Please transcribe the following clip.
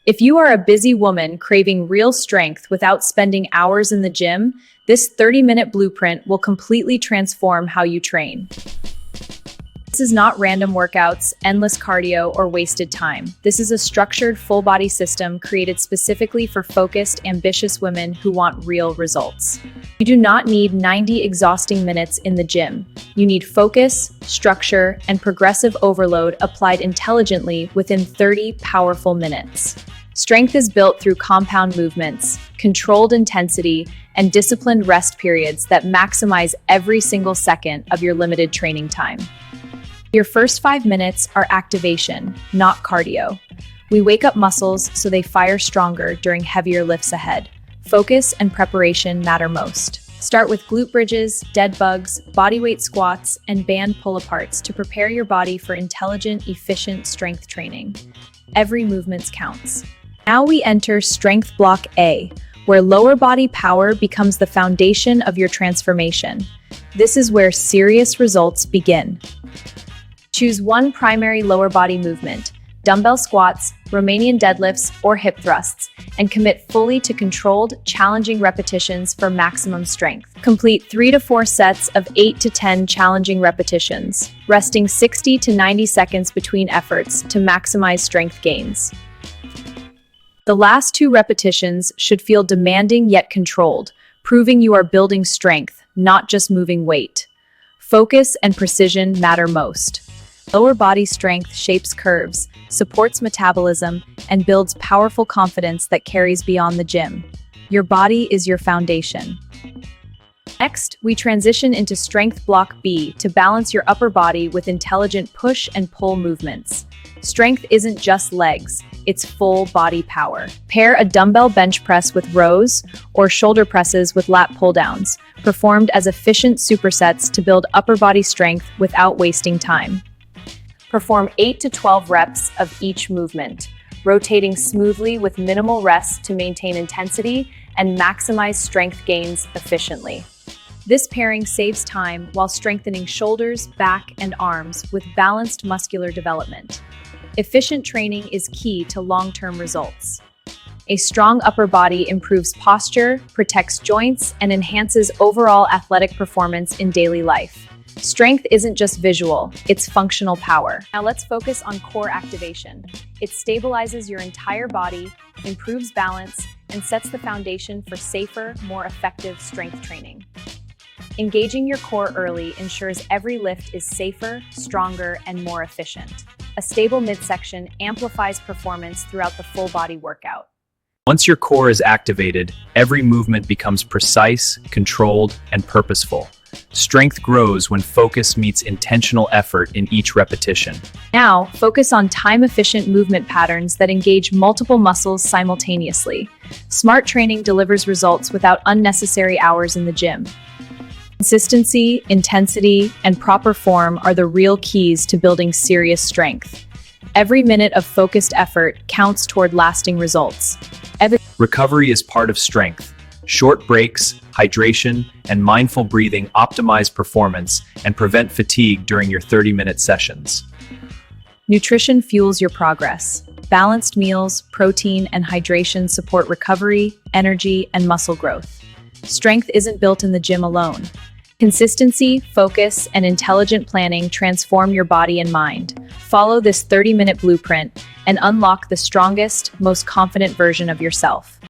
If you are a busy woman craving real strength without spending hours in the gym, this 30-minute blueprint will completely transform how you train. This is not random workouts, endless cardio, or wasted time. This is a structured full-body system created specifically for focused, ambitious women who want real results. You do not need 90 exhausting minutes in the gym. You need focus, structure, and progressive overload applied intelligently within 30 powerful minutes. Strength is built through compound movements, controlled intensity, and disciplined rest periods that maximize every single second of your limited training time. Your first 5 minutes are activation, not cardio. We wake up muscles so they fire stronger during heavier lifts ahead. Focus and preparation matter most. Start with glute bridges, dead bugs, bodyweight squats, and band pull-aparts to prepare your body for intelligent, efficient strength training. Every movement counts. Now we enter Strength Block A, where lower body power becomes the foundation of your transformation. This is where serious results begin. Choose one primary lower body movement, dumbbell squats, Romanian deadlifts, or hip thrusts, and commit fully to controlled, challenging repetitions for maximum strength. Complete 3 to 4 sets of 8 to 10 challenging repetitions, resting 60 to 90 seconds between efforts to maximize strength gains. The last 2 repetitions should feel demanding yet controlled, proving you are building strength, not just moving weight. Focus and precision matter most. Lower body strength shapes curves, supports metabolism, and builds powerful confidence that carries beyond the gym. Your body is your foundation. Next, we transition into Strength Block B to balance your upper body with intelligent push and pull movements. Strength isn't just legs, it's full body power. Pair a dumbbell bench press with rows or shoulder presses with lat pull-downs, performed as efficient supersets to build upper body strength without wasting time. Perform 8 to 12 reps of each movement, rotating smoothly with minimal rest to maintain intensity and maximize strength gains efficiently. This pairing saves time while strengthening shoulders, back, and arms with balanced muscular development. Efficient training is key to long-term results. A strong upper body improves posture, protects joints, and enhances overall athletic performance in daily life. Strength isn't just visual, it's functional power. Now let's focus on core activation. It stabilizes your entire body, improves balance, and sets the foundation for safer, more effective strength training. Engaging your core early ensures every lift is safer, stronger, and more efficient. A stable midsection amplifies performance throughout the full body workout. Once your core is activated, every movement becomes precise, controlled, and purposeful. Strength grows when focus meets intentional effort in each repetition. Now, focus on time-efficient movement patterns that engage multiple muscles simultaneously. Smart training delivers results without unnecessary hours in the gym. Consistency, intensity, and proper form are the real keys to building serious strength. Every minute of focused effort counts toward lasting results. Recovery is part of strength. Short breaks, hydration, and mindful breathing optimize performance and prevent fatigue during your 30-minute sessions. Nutrition fuels your progress. Balanced meals, protein, and hydration support recovery, energy, and muscle growth. Strength isn't built in the gym alone. Consistency, focus, and intelligent planning transform your body and mind. Follow this 30-minute blueprint and unlock the strongest, most confident version of yourself.